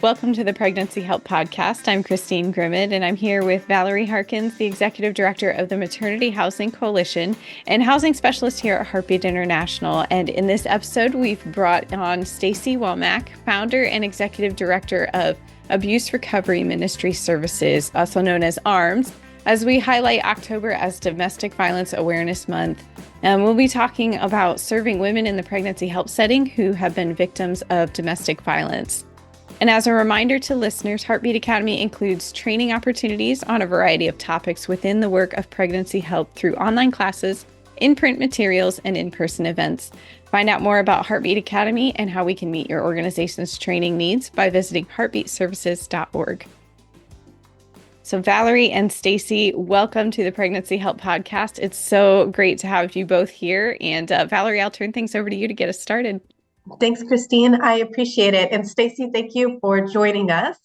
Welcome to the Pregnancy Help Podcast. I'm Christine Grimmett, and I'm here with Valerie Harkins, the Executive Director of the Maternity Housing Coalition and Housing Specialist here at Heartbeat International. And in this episode, we've brought on Stacey Womack, Founder and Executive Director of Abuse Recovery Ministry Services, also known as ARMS, as we highlight October as Domestic Violence Awareness Month. And we'll be talking about serving women in the pregnancy help setting who have been victims of domestic violence. And as a reminder to listeners, Heartbeat Academy includes training opportunities on a variety of topics within the work of pregnancy help through online classes, in-print materials, and in-person events. Find out more about Heartbeat Academy and how we can meet your organization's training needs by visiting heartbeatservices.org. So Valerie and Stacey, welcome to the Pregnancy Help Podcast. It's so great to have you both here. And Valerie, I'll turn things over to you to get us started. Thanks, Christine. I appreciate it. And Stacey, thank you for joining us.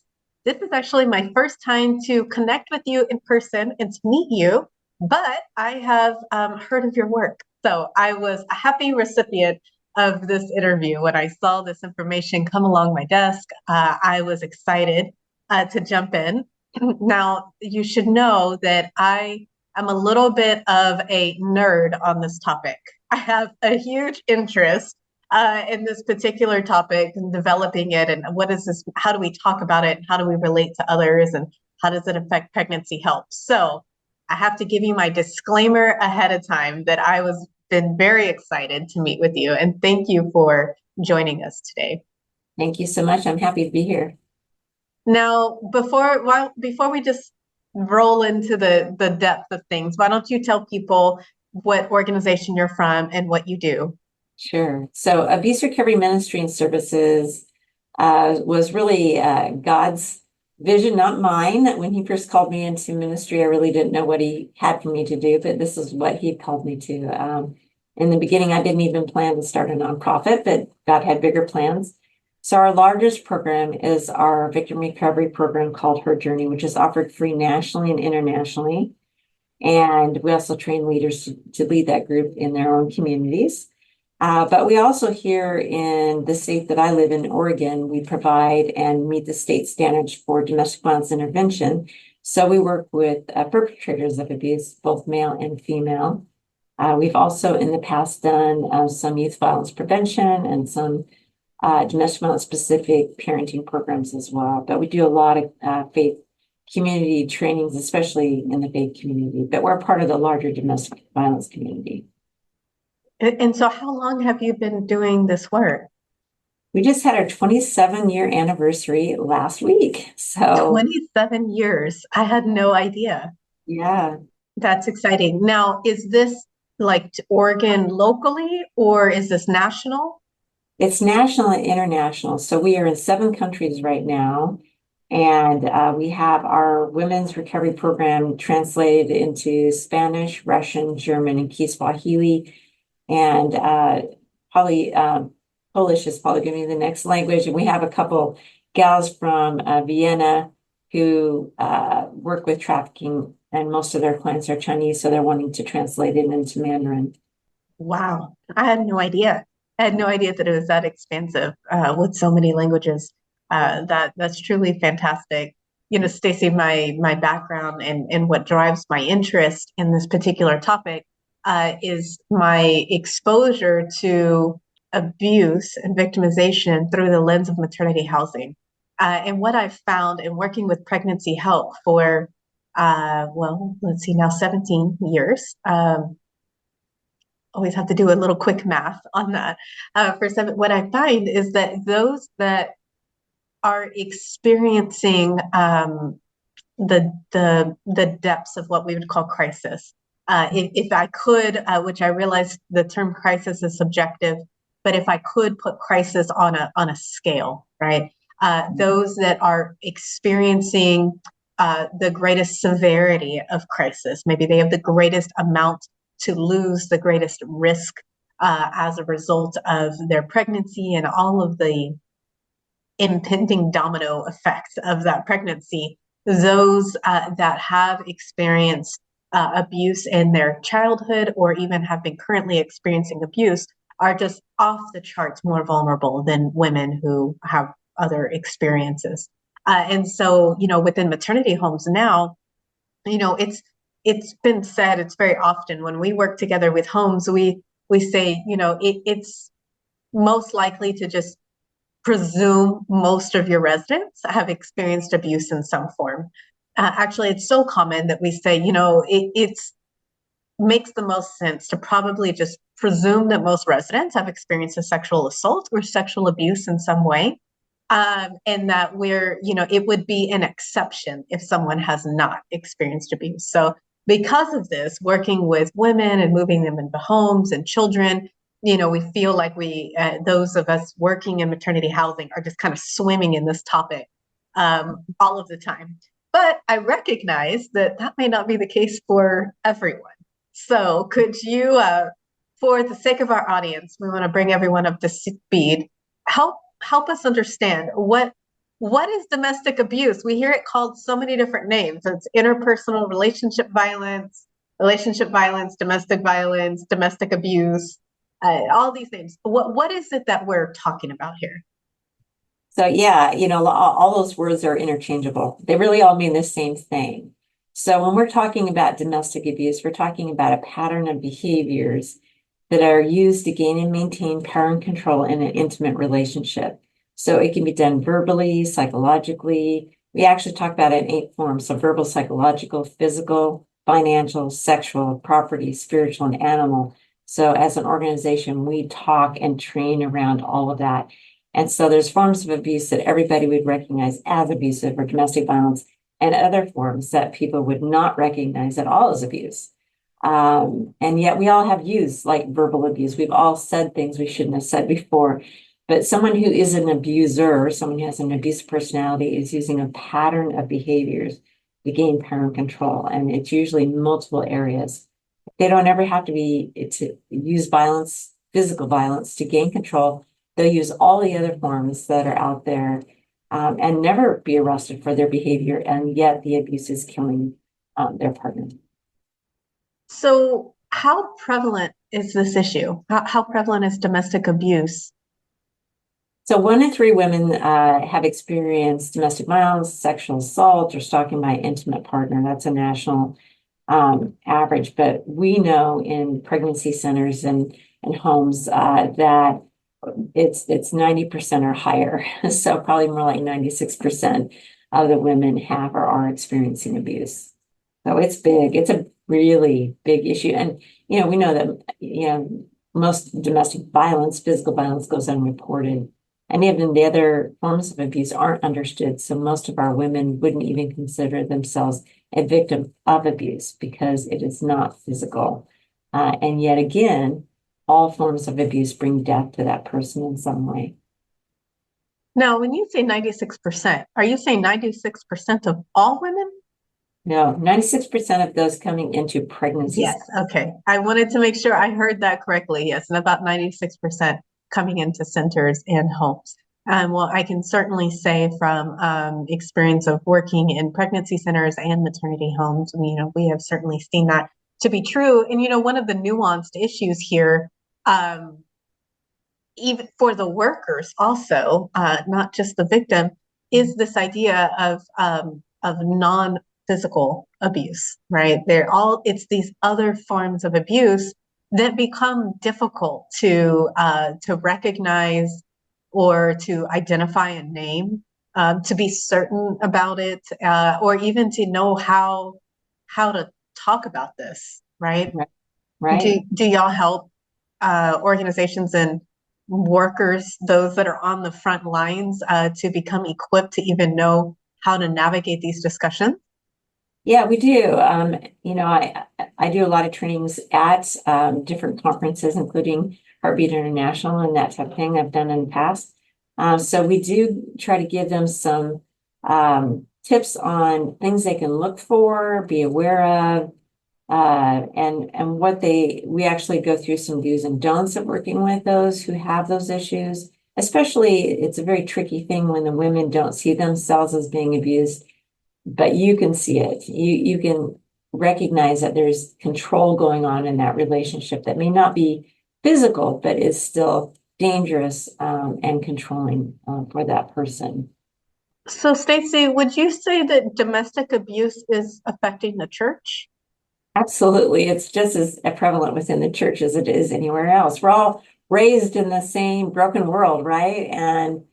This is actually my first time to connect with you in person and to meet you, but I have heard of your work. So I was a happy recipient of this interview. When I saw this information come along my desk, I was excited to jump in. Now, you should know that I am a little bit of a nerd on this topic. I have a huge interest in this particular topic and developing it, and what is this, how do we talk about it, how do we relate to others, and how does it affect pregnancy help? So I have to give you my disclaimer ahead of time that I was been very excited to meet with you, and thank you for joining us today. Thank you so much. I'm happy to be here. Now, before we just roll into the depth of things, why don't you tell people what organization you're from and what you do? Sure. So Abuse Recovery Ministry and Services was really God's vision, not mine. When he first called me into ministry, I really didn't know what he had for me to do, but this is what he called me to. In the beginning, I didn't even plan to start a nonprofit, but God had bigger plans. So our largest program is our victim recovery program called Her Journey, which is offered free nationally and internationally. And we also train leaders to lead that group in their own communities. But we also here in the state that I live in, Oregon, we provide and meet the state standards for domestic violence intervention. So we work with perpetrators of abuse, both male and female. We've also in the past done some youth violence prevention and some domestic violence specific parenting programs as well. But we do a lot of faith community trainings, especially in the faith community. But we're part of the larger domestic violence community. And so how long have you been doing this work? We just had our 27-year anniversary last week. So 27 years. I had no idea. Yeah. That's exciting. Now, is this like Oregon locally or is this national? It's national and international. So we are in 7 countries right now. And we have our women's recovery program translated into Spanish, Russian, German, and Kiswahili. And probably Polish is probably going to be the next language. And we have a couple gals from Vienna who work with trafficking, and most of their clients are Chinese, so they're wanting to translate it into Mandarin. Wow, I had no idea. I had no idea that it was that expansive with so many languages. That's truly fantastic. You know, Stacey, my background and what drives my interest in this particular topic is my exposure to abuse and victimization through the lens of maternity housing. And what I've found in working with pregnancy help for, let's see now, 17 years. Always have to do a little quick math on that. What I find is that those that are experiencing the depths of what we would call crisis, if I could, which I realize the term crisis is subjective, but if I could put crisis on a scale, right? Those that are experiencing the greatest severity of crisis, maybe they have the greatest amount to lose, the greatest risk as a result of their pregnancy and all of the impending domino effects of that pregnancy. Those that have experienced abuse in their childhood or even have been currently experiencing abuse are just off the charts more vulnerable than women who have other experiences. And so, within maternity homes now, it's been said, it's very often when we work together with homes, we say, it's most likely to just presume most of your residents have experienced abuse in some form. Actually, it's so common that we say, it's makes the most sense to probably just presume that most residents have experienced a sexual assault or sexual abuse in some way. And that it would be an exception if someone has not experienced abuse. So because of this, working with women and moving them into homes and children, we feel like those of us working in maternity housing are just kind of swimming in this topic all of the time. But I recognize that may not be the case for everyone. So could you, for the sake of our audience, we want to bring everyone up to speed, help us understand what is domestic abuse? We hear it called so many different names. It's interpersonal relationship violence, domestic abuse, all these names. What is it that we're talking about here? So yeah, all those words are interchangeable. They really all mean the same thing. So when we're talking about domestic abuse, we're talking about a pattern of behaviors that are used to gain and maintain power and control in an intimate relationship. So it can be done verbally, psychologically. We actually talk about it in 8 forms. So verbal, psychological, physical, financial, sexual, property, spiritual, and animal. So as an organization, we talk and train around all of that. And so there's forms of abuse that everybody would recognize as abusive or domestic violence, and other forms that people would not recognize at all as abuse. And yet we all have used like verbal abuse. We've all said things we shouldn't have said before. But someone who is an abuser, someone who has an abusive personality, is using a pattern of behaviors to gain power and control. And it's usually multiple areas. They don't ever have to use violence, physical violence, to gain control. They'll use all the other forms that are out there and never be arrested for their behavior. And yet the abuse is killing their partner. So how prevalent is this issue? How prevalent is domestic abuse? So 1 in 3 women have experienced domestic violence, sexual assault, or stalking by an intimate partner. That's a national average. But we know in pregnancy centers and homes that it's 90% or higher. So probably more like 96% of the women have or are experiencing abuse. So it's big. It's a really big issue. And, we know that, most domestic violence, physical violence, goes unreported. And even the other forms of abuse aren't understood. So most of our women wouldn't even consider themselves a victim of abuse because it is not physical. And yet again, all forms of abuse bring death to that person in some way. Now, when you say 96%, are you saying 96% of all women? No, 96% of those coming into pregnancy. Yes, okay. I wanted to make sure I heard that correctly. Yes, and about 96% coming into centers and homes. Well, I can certainly say from experience of working in pregnancy centers and maternity homes, we have certainly seen that to be true. And, one of the nuanced issues here, even for the workers also, not just the victim, is this idea of non-physical abuse, right? It's these other forms of abuse that become difficult to recognize or to identify and name, to be certain about it, or even to know how to talk about this, right? Right. Do y'all help organizations and workers, those that are on the front lines, to become equipped to even know how to navigate these discussions? Yeah, we do. I do a lot of trainings at different conferences, including Heartbeat International and that type of thing I've done in the past. So we do try to give them some tips on things they can look for, be aware of, and we actually go through some do's and don'ts of working with those who have those issues. Especially, it's a very tricky thing when the women don't see themselves as being abused, but you can see it. You can recognize that there's control going on in that relationship that may not be physical, but is still dangerous and controlling for that person. So, Stacey, would you say that domestic abuse is affecting the church? Absolutely. It's just as prevalent within the church as it is anywhere else. We're all raised in the same broken world, right? And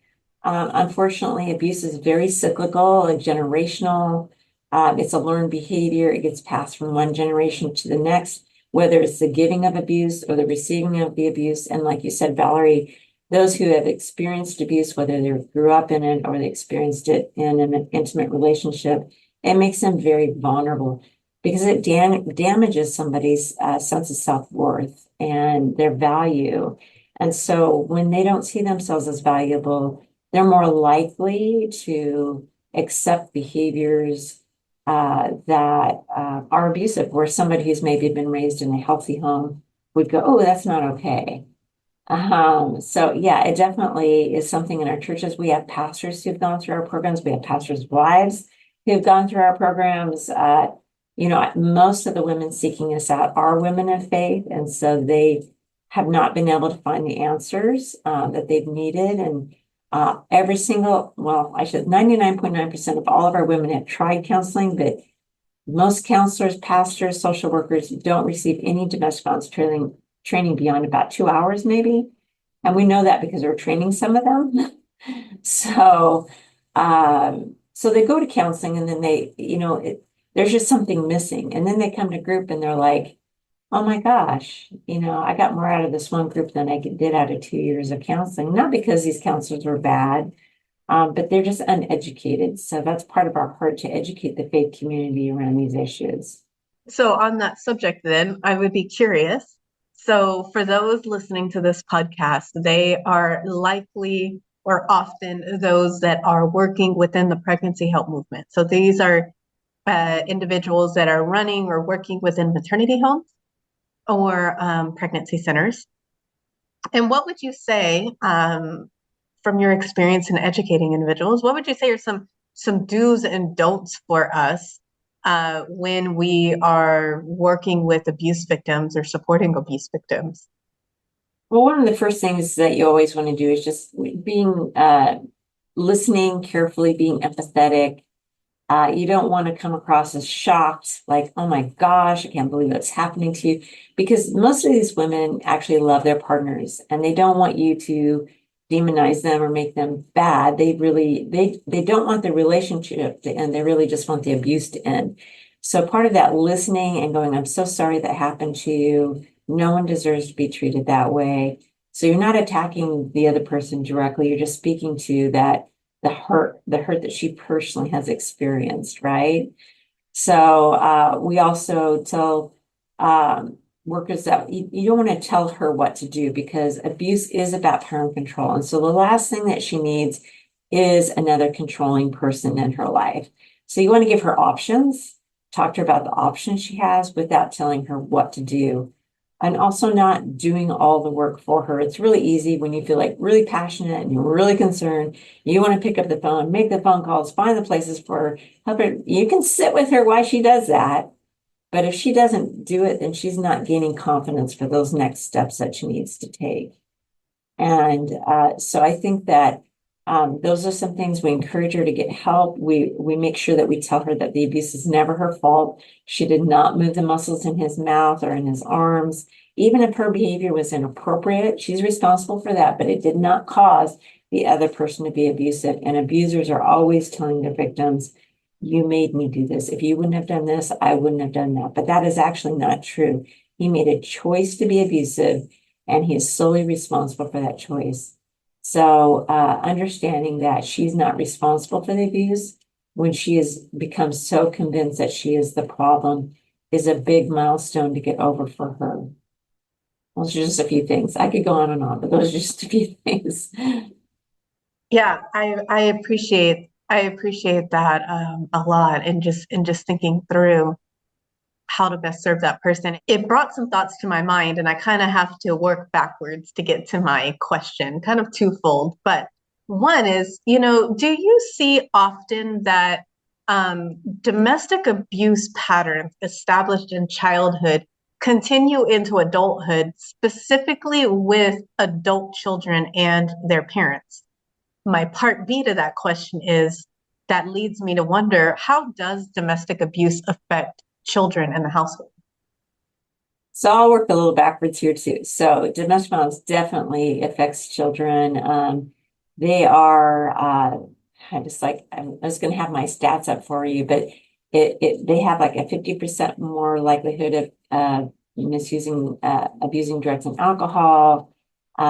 unfortunately, abuse is very cyclical and generational. It's a learned behavior. It gets passed from one generation to the next, whether it's the giving of abuse or the receiving of the abuse. And like you said, Valerie, those who have experienced abuse, whether they grew up in it or they experienced it in an intimate relationship, it makes them very vulnerable because it damages somebody's sense of self-worth and their value. And so when they don't see themselves as valuable, they're more likely to accept behaviors that are abusive, where somebody who's maybe been raised in a healthy home would go, oh, that's not okay. So yeah, it definitely is something in our churches. We have pastors who've gone through our programs. We have pastors' wives who've gone through our programs. Most of the women seeking us out are women of faith, and so they have not been able to find the answers that they've needed. And every single, well, I should 99.9% of all of our women have tried counseling, but most counselors, pastors, social workers don't receive any domestic violence training beyond about 2 hours, maybe. And we know that because we're training some of them. So, so they go to counseling and then there's just something missing. And then they come to group and they're like, oh my gosh, I got more out of this one group than I did out of 2 years of counseling. Not because these counselors were bad, but they're just uneducated. So that's part of our heart, to educate the faith community around these issues. So, on that subject, then, I would be curious. So, for those listening to this podcast, they are likely or often those that are working within the pregnancy help movement. So, these are individuals that are running or working within maternity homes or pregnancy centers. And what would you say, from your experience in educating individuals, what would you say are some do's and don'ts for us when we are working with abuse victims or supporting abuse victims? Well, one of the first things that you always want to do is just being listening carefully, being empathetic. You don't want to come across as shocked, like, oh my gosh, I can't believe that's happening to you. Because most of these women actually love their partners and they don't want you to demonize them or make them bad. They don't want the relationship to end. They really just want the abuse to end. So part of that listening and going, I'm so sorry that happened to you. No one deserves to be treated that way. So you're not attacking the other person directly. You're just speaking to the hurt that she personally has experienced, right? So we also tell workers that you don't want to tell her what to do, because abuse is about power and control. And so the last thing that she needs is another controlling person in her life. So you want to give her options, talk to her about the options she has without telling her what to do. And also not doing all the work for her. It's really easy when you feel like really passionate and you're really concerned. You want to pick up the phone, make the phone calls, find the places for her, help her. You can sit with her while she does that. But if she doesn't do it, then she's not gaining confidence for those next steps that she needs to take. And so I think that those are some things we encourage her to get help. We make sure that we tell her that the abuse is never her fault. She did not move the muscles in his mouth or in his arms. Even if her behavior was inappropriate, she's responsible for that, but it did not cause the other person to be abusive. And abusers are always telling their victims, you made me do this. If you wouldn't have done this, I wouldn't have done that. But that is actually not true. He made a choice to be abusive, and he is solely responsible for that choice. So understanding that she's not responsible for the abuse when she has become so convinced that she is the problem is a big milestone to get over for her. Those are just a few things. I could go on and on, but those are just a few things. Yeah, I appreciate that a lot, and just thinking through how to best serve that person. It brought some thoughts to my mind, and I kind of have to work backwards to get to my question, kind of twofold. But one is, do you see often that domestic abuse patterns established in childhood continue into adulthood, specifically with adult children and their parents? My part B to that question is, that leads me to wonder, how does domestic abuse affect children in the household? So I'll work a little backwards here too. So domestic violence definitely affects children. They are, I was going to have my stats up for you, but they have like a 50% more likelihood of abusing drugs and alcohol. They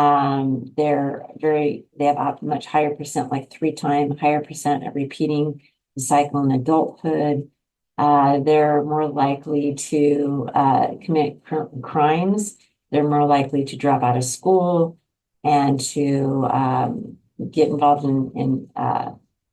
have a much higher percent, like 3 times higher percent of repeating the cycle in adulthood. They're more likely to commit crimes. They're more likely to drop out of school and to get involved in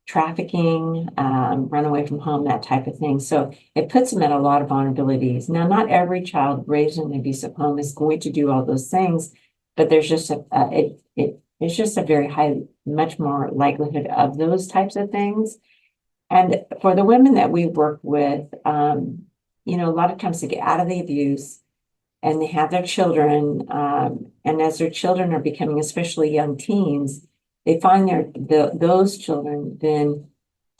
trafficking, run away from home, that type of thing. So it puts them at a lot of vulnerabilities. Now, not every child raised in an abusive home is going to do all those things, but there's just it's just a very high, much more likelihood of those types of things. And for the women that we work with, a lot of times they get out of the abuse and they have their children. And as their children are becoming, especially young teens, they find those children then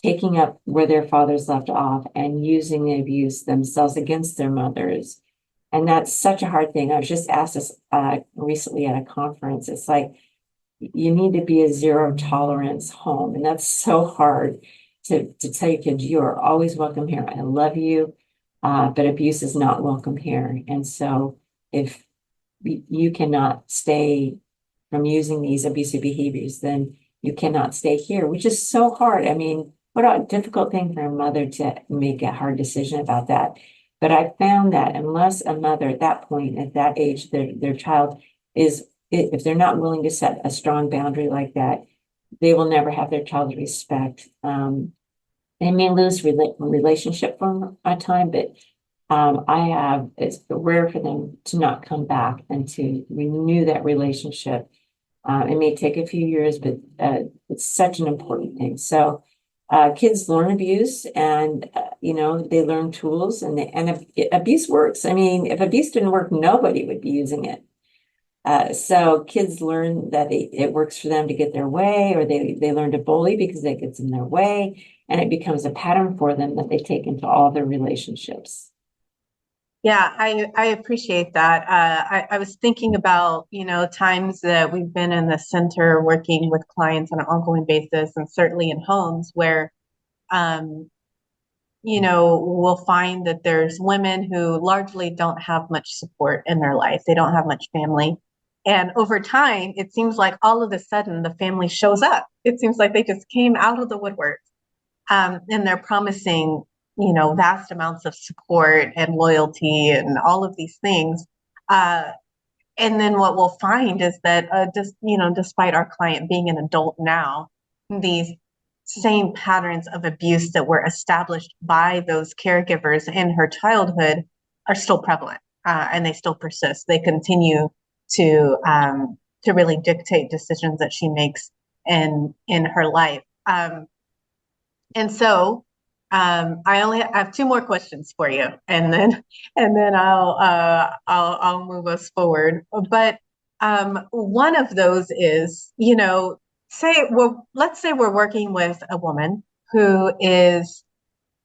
taking up where their fathers left off and using the abuse themselves against their mothers. And that's such a hard thing. I was just asked this recently at a conference. It's like, you need to be a zero tolerance home. And that's so hard to tell your kids, you are always welcome here. I love you, but abuse is not welcome here. And so if you cannot stay from using these abusive behaviors, then you cannot stay here, which is so hard. I mean, what a difficult thing for a mother to make a hard decision about that. But I found that unless a mother at that point, at that age, their child is, if they're not willing to set a strong boundary like that, they will never have their child's respect. They may lose relationship for a time, but it's rare for them to not come back and to renew that relationship. It may take a few years, but it's such an important thing. So kids learn abuse, and they learn tools, and abuse works. I mean, if abuse didn't work, nobody would be using it. So kids learn that it works for them to get their way, or they learn to bully because it gets in their way, and it becomes a pattern for them that they take into all their relationships. Yeah, I appreciate that. I was thinking about, times that we've been in the center working with clients on an ongoing basis, and certainly in homes where, we'll find that there's women who largely don't have much support in their life. They don't have much family. And over time, it seems like all of a sudden the family shows up. It seems like they just came out of the woodwork, and they're promising, vast amounts of support and loyalty and all of these things. And then what we'll find is that despite our client being an adult now, these same patterns of abuse that were established by those caregivers in her childhood are still prevalent, and they still persist. They continue to really dictate decisions that she makes in her life. And so I only have 2 more questions for you, and then I'll move us forward. But one of those is, let's say we're working with a woman who is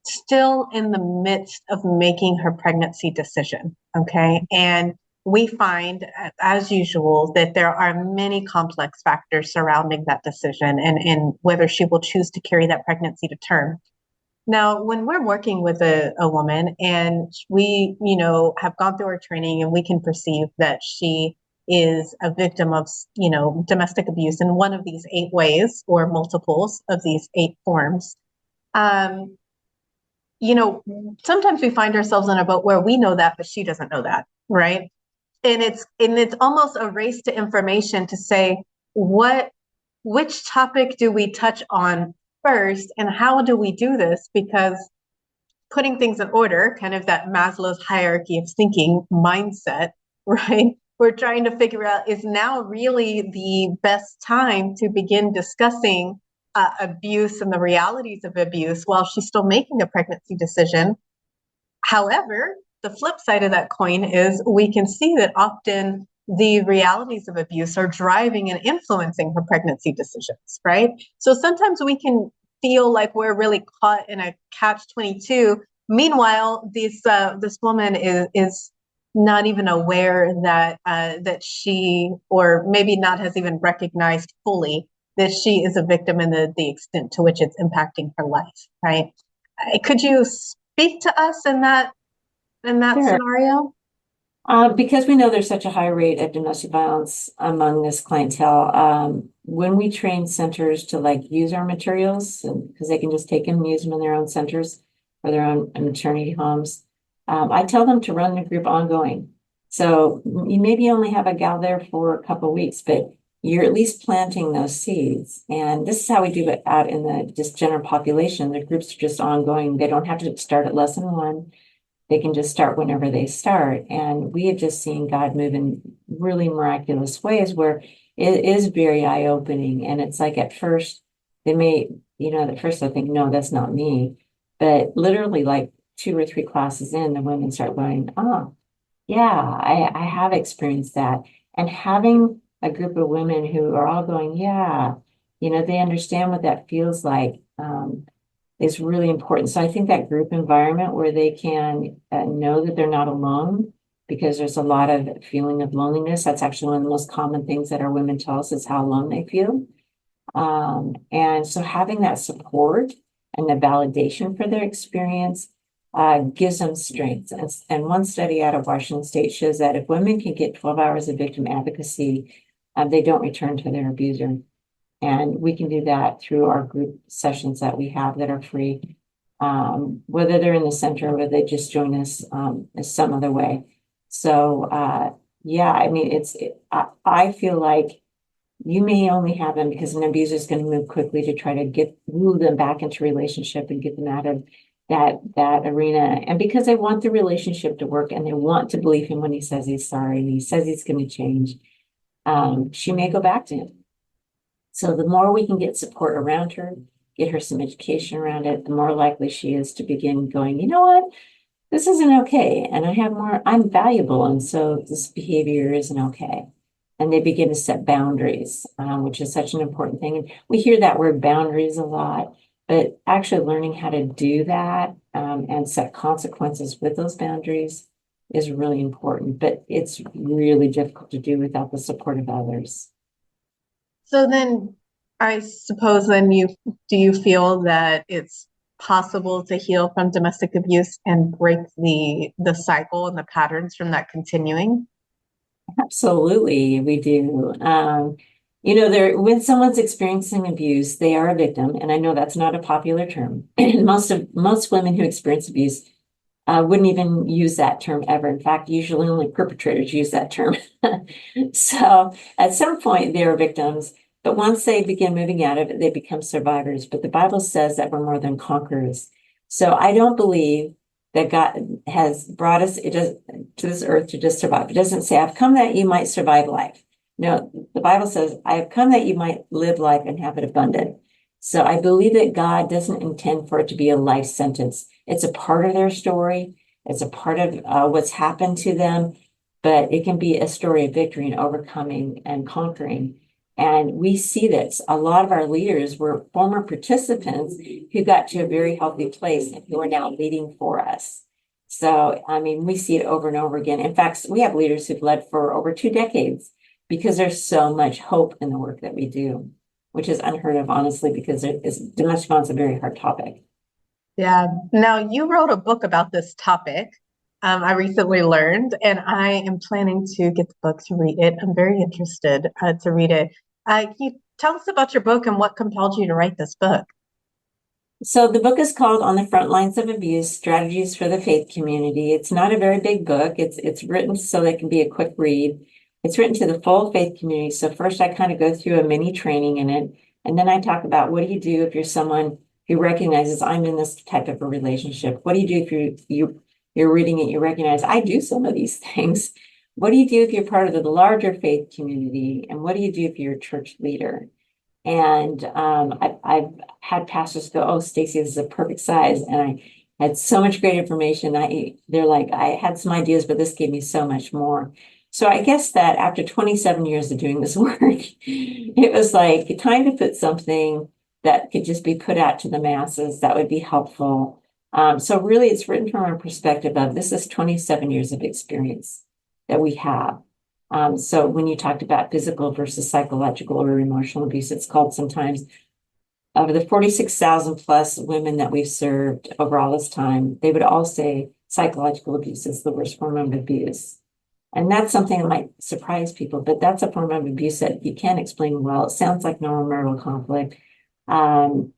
still in the midst of making her pregnancy decision. Okay. And we find, as usual, that there are many complex factors surrounding that decision and whether she will choose to carry that pregnancy to term. Now, when we're working with a woman and we, have gone through our training and we can perceive that she is a victim of, domestic abuse in one of these 8 ways or multiples of these 8 forms, sometimes we find ourselves in a boat where we know that, but she doesn't know that, right? And it's almost a race to information to say, which topic do we touch on first, and how do we do this? Because putting things in order, kind of that Maslow's hierarchy of thinking mindset, right? We're trying to figure out, is now really the best time to begin discussing abuse and the realities of abuse while she's still making a pregnancy decision. However, the flip side of that coin is we can see that often the realities of abuse are driving and influencing her pregnancy decisions, right? So sometimes we can feel like we're really caught in a catch-22. Meanwhile, this woman is not even aware that she, or maybe not has even recognized fully that she is a victim in the extent to which it's impacting her life, right? Could you speak to us in that Sure. scenario? Because we know there's such a high rate of domestic violence among this clientele, when we train centers to use our materials, because they can just take them and use them in their own centers or their own maternity homes, I tell them to run the group ongoing. So you maybe only have a gal there for a couple of weeks, but you're at least planting those seeds. And this is how we do it out in the just general population. The groups are just ongoing. They don't have to start at lesson 1. They can just start whenever they start. And we have just seen God move in really miraculous ways where it is very eye-opening. And it's like at first, they may, at first I think, no, that's not me. But literally 2 or 3 classes in, the women start going, oh, yeah, I have experienced that. And having a group of women who are all going, yeah, they understand what that feels like. Is really important. So I think that group environment where they can know that they're not alone, because there's a lot of feeling of loneliness. That's actually one of the most common things that our women tell us is how alone they feel. And so having that support and the validation for their experience gives them strength. And one study out of Washington State shows that if women can get 12 hours of victim advocacy, they don't return to their abuser. And we can do that through our group sessions that we have that are free, whether they're in the center or whether they just join us some other way. So, yeah, I mean, I feel like you may only have them because an abuser is going to move quickly to try to woo them back into relationship and get them out of that arena. And because they want the relationship to work and they want to believe him when he says he's sorry and he says he's going to change, she may go back to him. So the more we can get support around her, get her some education around it, the more likely she is to begin going, you know what, this isn't okay. And I'm valuable. And so this behavior isn't okay. And they begin to set boundaries, which is such an important thing. And we hear that word boundaries a lot, but actually learning how to do that and set consequences with those boundaries is really important. But it's really difficult to do without the support of others. So then I suppose then do you feel that it's possible to heal from domestic abuse and break the cycle and the patterns from that continuing? Absolutely, we do. When someone's experiencing abuse, they are a victim, and I know that's not a popular term. Most women who experience abuse wouldn't even use that term ever. In fact, usually only perpetrators use that term. So at some point, they are victims, but once they begin moving out of it, they become survivors. But the Bible says that we're more than conquerors. So I don't believe that God has brought us to this earth to just survive. It doesn't say, I've come that you might survive life. No, the Bible says, I have come that you might live life and have it abundant. So I believe that God doesn't intend for it to be a life sentence. It's a part of their story. It's a part of what's happened to them, but it can be a story of victory and overcoming and conquering. And we see this. A lot of our leaders were former participants who got to a very healthy place and who are now leading for us. So, I mean, we see it over and over again. In fact, we have leaders who've led for over 2 decades because there's so much hope in the work that we do, which is unheard of, honestly, because domestic violence is a very hard topic. Yeah. Now, you wrote a book about this topic. I recently learned, and I am planning to get the book to read it. I'm very interested to read it. Can you tell us about your book and what compelled you to write this book? So the book is called On the Front Lines of Abuse, Strategies for the Faith Community. It's not a very big book. It's written so that it can be a quick read. It's written to the full faith community. So first I kind of go through a mini training in it. And then I talk about what do you do if you're someone who recognizes I'm in this type of a relationship? What do you do if you're reading it, you recognize I do some of these things? What do you do if you're part of the larger faith community? And what do you do if you're a church leader? And I've had pastors go, oh, Stacey, this is a perfect size. And had so much great information. They're like, I had some ideas, but this gave me so much more. So I guess that after 27 years of doing this work, it was like time to put something that could just be put out to the masses that would be helpful. So really it's written from a perspective of this is 27 years of experience that we have. So when you talked about physical versus psychological or emotional abuse, it's called sometimes of the 46,000 plus women that we've served over all this time, they would all say psychological abuse is the worst form of abuse. And that's something that might surprise people, but that's a form of abuse that you can't explain well. It sounds like normal marital conflict. And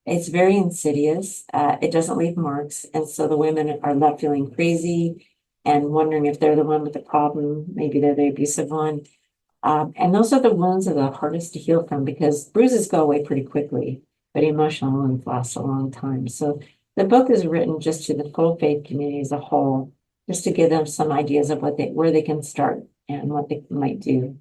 it's very insidious. It doesn't leave marks. And so the women are left feeling crazy and wondering if they're the one with the problem. Maybe they're the abusive one. And those are the wounds that are the hardest to heal from because bruises go away pretty quickly, but emotional wounds last a long time. So the book is written just to the full faith community as a whole, just to give them some ideas of where they can start and what they might do.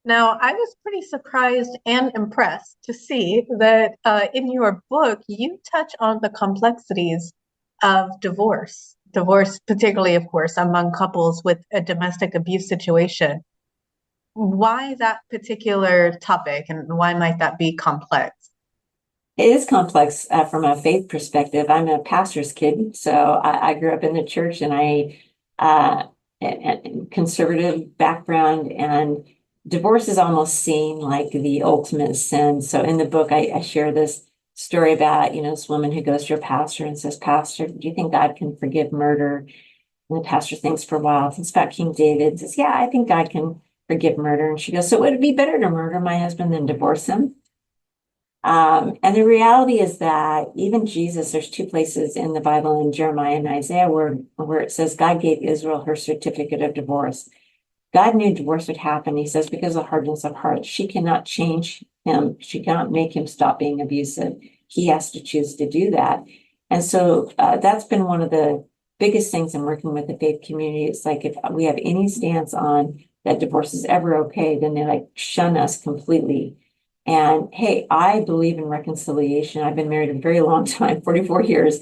Now, I was pretty surprised and impressed to see that in your book, you touch on the complexities of divorce, particularly, of course, among couples with a domestic abuse situation. Why that particular topic and why might that be complex? It is complex from a faith perspective. I'm a pastor's kid, so I grew up in the church and conservative background, and divorce is almost seen like the ultimate sin. So in the book, I share this story about, this woman who goes to her pastor and says, Pastor, do you think God can forgive murder? And the pastor thinks for a while, thinks about King David, says, yeah, I think God can forgive murder. And she goes, so would it be better to murder my husband than divorce him? And the reality is that even Jesus, there's two places in the Bible, in Jeremiah and Isaiah, where it says God gave Israel her certificate of divorce. God knew divorce would happen. He says, because of hardness of heart, she cannot change him. She cannot make him stop being abusive. He has to choose to do that. And so that's been one of the biggest things in working with the faith community. It's like if we have any stance on that divorce is ever okay, then they like shun us completely. And hey, I believe in reconciliation. I've been married a very long time, 44 years.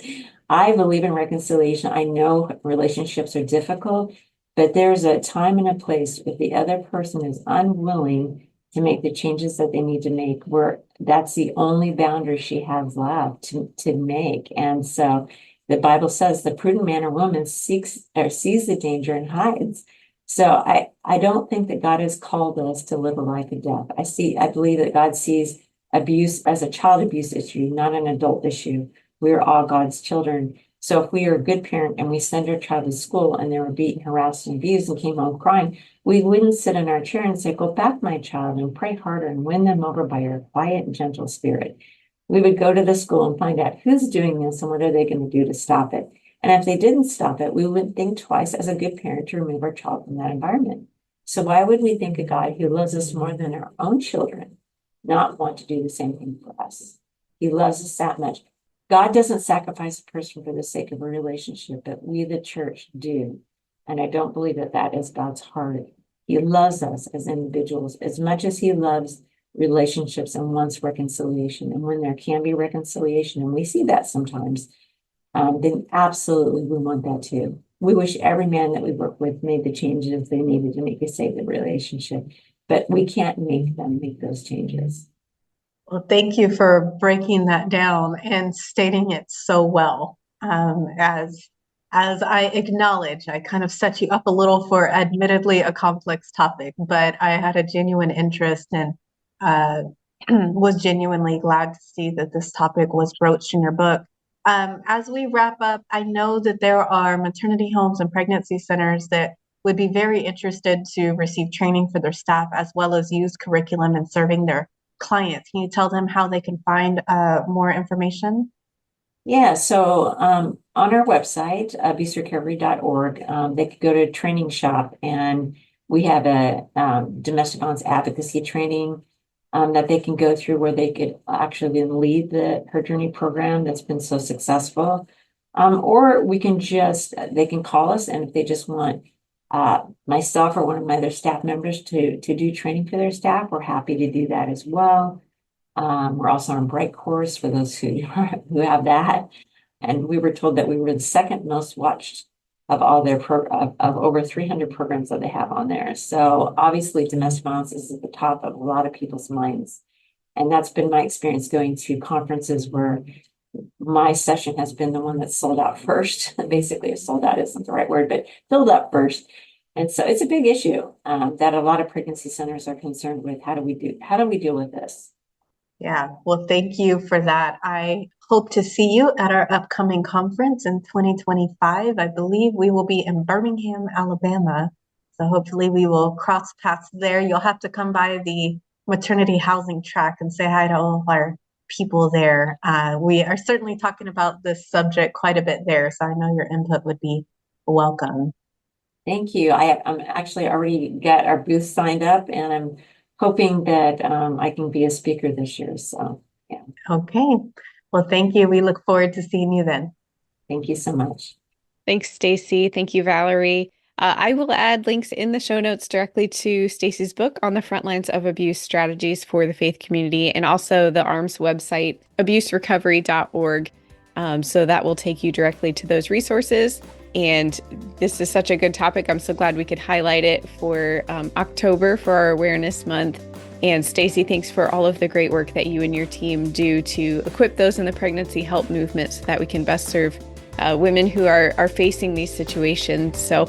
I believe in reconciliation. I know relationships are difficult, but there's a time and a place if the other person is unwilling to make the changes that they need to make, where that's the only boundary she has left to make. And so the Bible says the prudent man or woman sees the danger and hides. So I don't think that God has called us to live a life of death. I believe that God sees abuse as a child abuse issue, not an adult issue. We're all God's children. So if we are a good parent and we send our child to school and they were beaten, harassed, and abused and came home crying, we wouldn't sit in our chair and say, go back, my child, and pray harder and win them over by your quiet and gentle spirit. We would go to the school and find out who's doing this and what are they going to do to stop it. And if they didn't stop it, we would think twice as a good parent to remove our child from that environment. So why would we think a God who loves us more than our own children not want to do the same thing for us? He loves us that much. God doesn't sacrifice a person for the sake of a relationship, but we, the church, do. And I don't believe that that is God's heart. He loves us as individuals as much as he loves relationships and wants reconciliation. And when there can be reconciliation, and we see that sometimes, then absolutely we want that too. We wish every man that we work with made the changes they needed to make to save the relationship, but we can't make them make those changes. Well, thank you for breaking that down and stating it so well. As I acknowledge, I kind of set you up a little for admittedly a complex topic, but I had a genuine interest and was genuinely glad to see that this topic was broached in your book. As we wrap up, I know that there are maternity homes and pregnancy centers that would be very interested to receive training for their staff as well as use curriculum in serving their clients. Can you tell them how they can find more information? Yeah, so on our website, abuserecovery.org, they could go to training shop, and we have a domestic violence advocacy training that they can go through where they could actually lead the Her Journey program that's been so successful. Or they can call us, and if they just want myself or one of my other staff members to do training for their staff, we're happy to do that as well. We're also on Bright course for those who have that. And we were told that we were the second most watched of all their of over 300 programs that they have on there. So obviously domestic violence is at the top of a lot of people's minds. And that's been my experience going to conferences where my session has been the one that's sold out first. Basically, sold out isn't the right word, but filled up first. And so it's a big issue that a lot of pregnancy centers are concerned with. How do we deal with this? Yeah, well, thank you for that. I hope to see you at our upcoming conference in 2025. I believe we will be in Birmingham, Alabama. So hopefully we will cross paths there. You'll have to come by the maternity housing track and say hi to all of our people there. We are certainly talking about this subject quite a bit there, so I know your input would be welcome. Thank you. I'm actually already got our booth signed up, and I'm hoping that I can be a speaker this year. So, yeah. Okay. Well, thank you. We look forward to seeing you then. Thank you so much. Thanks, Stacey. Thank you, Valerie. I will add links in the show notes directly to Stacey's book on the front lines of abuse strategies for the faith community, and also the ARMS website, abuserecovery.org. So that will take you directly to those resources. And this is such a good topic. I'm so glad we could highlight it for October for our Awareness Month. And Stacey, thanks for all of the great work that you and your team do to equip those in the pregnancy help movement so that we can best serve women who are facing these situations. So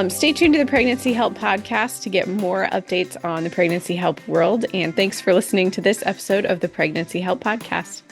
stay tuned to the Pregnancy Help podcast to get more updates on the pregnancy help world. And thanks for listening to this episode of the Pregnancy Help podcast.